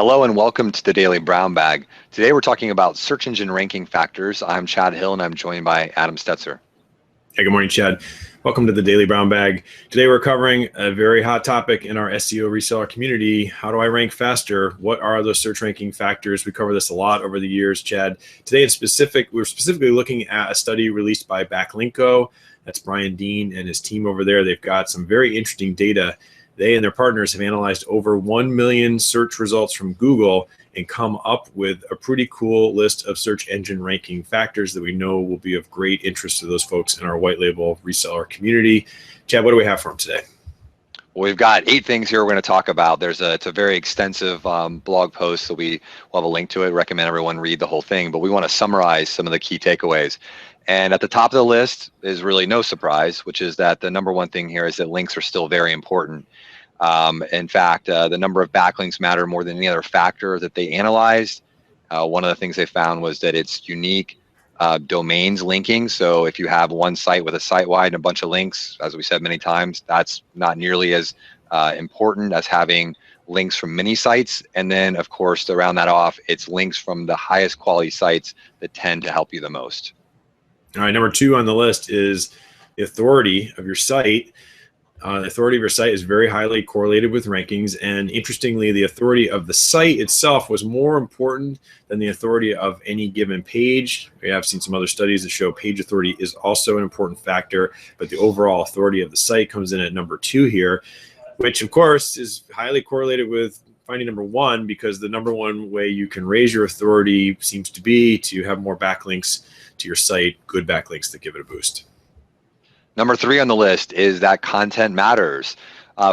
Hello and welcome to the Daily Brown Bag. Today we're talking about search engine ranking factors. I'm Chad Hill and I'm joined by Adam Stetzer. Hey, good morning, Chad. Welcome to the Daily Brown Bag. Today we're covering a very hot topic in our SEO reseller community. How do I rank faster? What are those search ranking factors? We cover this a lot over the years, Chad. Today we're specifically looking at a study released by Backlinko. That's Brian Dean and his team over there. They've got some very interesting data. They and their partners have analyzed over 1 million search results from Google and come up with a pretty cool list of search engine ranking factors that we know will be of great interest to those folks in our white label reseller community. Chad, what do we have for them today? Well, we've got 8 things here we're going to talk about. It's a very extensive blog post, so we will have a link to it. Recommend everyone read the whole thing, but we want to summarize some of the key takeaways. And at the top of the list is really no surprise, which is that the number one thing here is that links are still very important. In fact, the number of backlinks matter more than any other factor that they analyzed. One of the things they found was that it's unique domains linking. So if you have one site with a site-wide and a bunch of links, as we said many times, that's not nearly as important as having links from many sites. And then, of course, to round that off, it's links from the highest quality sites that tend to help you the most. All right, number 2 on the list is the authority of your site. The authority of your site is very highly correlated with rankings, and interestingly, the authority of the site itself was more important than the authority of any given page. We have seen some other studies that show page authority is also an important factor, but the overall authority of the site comes in at number 2 here, which of course is highly correlated with finding number 1, because the number 1 way you can raise your authority seems to be to have more backlinks to your site, good backlinks that give it a boost. Number 3 on the list is that content matters.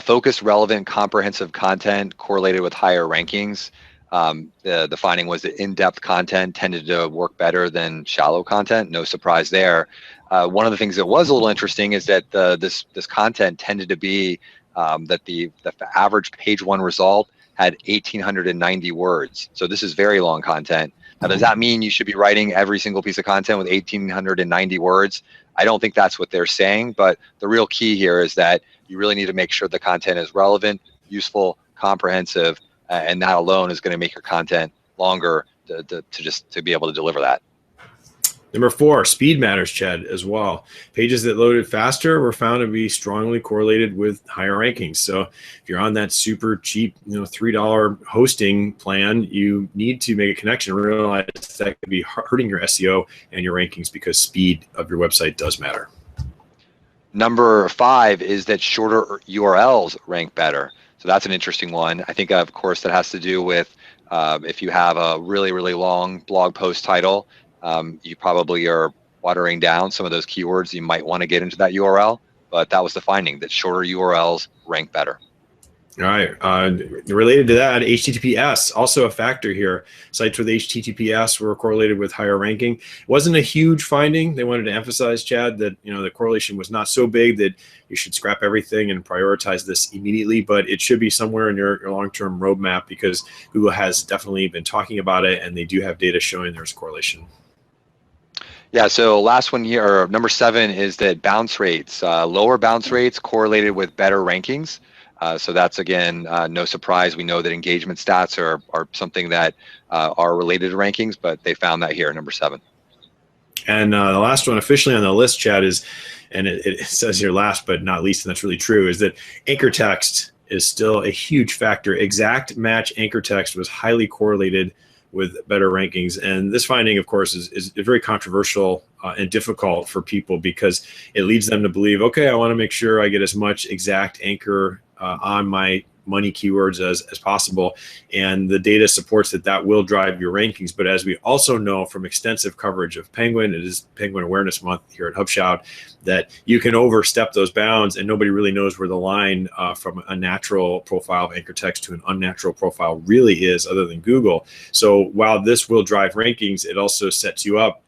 Focused, relevant, comprehensive content correlated with higher rankings. The finding was that in-depth content tended to work better than shallow content. No surprise there. One of the things that was a little interesting is that this content tended to be that the average page 1 result had 1,890 words. So this is very long content. Now, does that mean you should be writing every single piece of content with 1,890 words? I don't think that's what they're saying, but the real key here is that you really need to make sure the content is relevant, useful, comprehensive, and that alone is going to make your content longer to be able to deliver that. Number 4, speed matters, Chad, as well. Pages that loaded faster were found to be strongly correlated with higher rankings. So if you're on that super cheap, $3 hosting plan, you need to make a connection and realize that could be hurting your SEO and your rankings, because speed of your website does matter. Number 5 is that shorter URLs rank better. So that's an interesting one. I think, of course, that has to do with if you have a really, really long blog post title, you probably are watering down some of those keywords you might want to get into that URL, but that was the finding, that shorter URLs rank better. All right. Related to that, HTTPS, also a factor here. Sites with HTTPS were correlated with higher ranking. It wasn't a huge finding. They wanted to emphasize, Chad, that the correlation was not so big that you should scrap everything and prioritize this immediately, but it should be somewhere in your long-term roadmap, because Google has definitely been talking about it, and they do have data showing there's correlation. Yeah, so last one here, or number 7, is that bounce rates. Lower bounce rates correlated with better rankings. So that's, again, no surprise. We know that engagement stats are something that are related to rankings, but they found that here, number 7. And the last one officially on the list, Chad, is, and it says here last but not least, and that's really true, is that anchor text is still a huge factor. Exact match anchor text was highly correlated with better rankings. And this finding, of course, is very controversial and difficult for people, because it leads them to believe, okay, I want to make sure I get as much exact anchor on my money keywords as possible. And the data supports that will drive your rankings. But as we also know from extensive coverage of Penguin, it is Penguin Awareness Month here at HubShout, that you can overstep those bounds and nobody really knows where the line from a natural profile of anchor text to an unnatural profile really is, other than Google. So while this will drive rankings, it also sets you up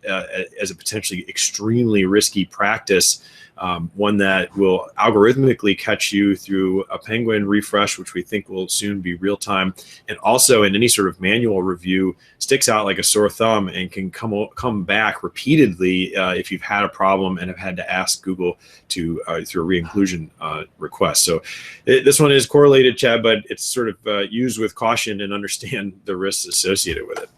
as a potentially extremely risky practice one that will algorithmically catch you through a Penguin refresh, which we think will soon be real time, and also in any sort of manual review sticks out like a sore thumb and can come back repeatedly if you've had a problem and have had to ask Google to through a re-inclusion request. So this one is correlated, Chad, but it's sort of used with caution and understand the risks associated with it.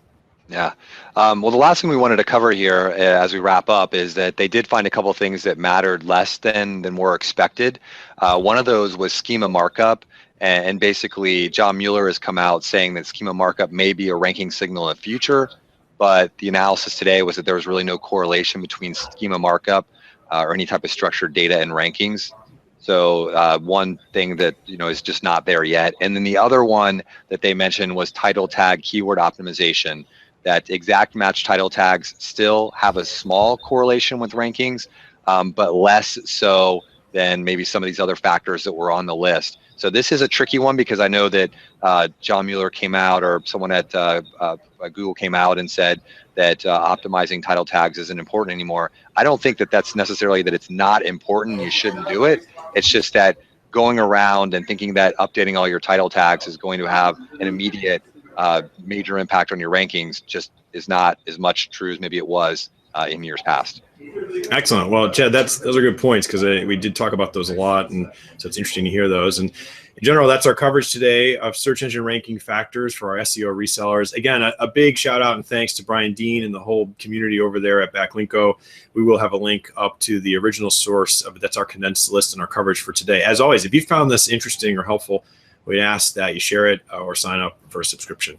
Yeah. Well, the last thing we wanted to cover here as we wrap up is that they did find a couple of things that mattered less than were expected. One of those was schema markup. And basically, John Mueller has come out saying that schema markup may be a ranking signal in the future. But the analysis today was that there was really no correlation between schema markup or any type of structured data and rankings. So one thing that is just not there yet. And then the other one that they mentioned was title tag keyword optimization. That exact match title tags still have a small correlation with rankings, but less so than maybe some of these other factors that were on the list. So this is a tricky one because I know that John Mueller came out, or someone at Google came out and said that optimizing title tags isn't important anymore. I don't think that that's necessarily that it's not important, you shouldn't do it. It's just that going around and thinking that updating all your title tags is going to have an immediate major impact on your rankings just is not as much true as maybe it was in years past. Excellent. Well, Chad, those are good points because we did talk about those a lot, and so it's interesting to hear those. And in general, that's our coverage today of search engine ranking factors for our SEO resellers. Again, a big shout out and thanks to Brian Dean and the whole community over there at Backlinko. We will have a link up to the original source of that's our condensed list and our coverage for today. As always, if you found this interesting or helpful, we'd ask that you share it or sign up for a subscription.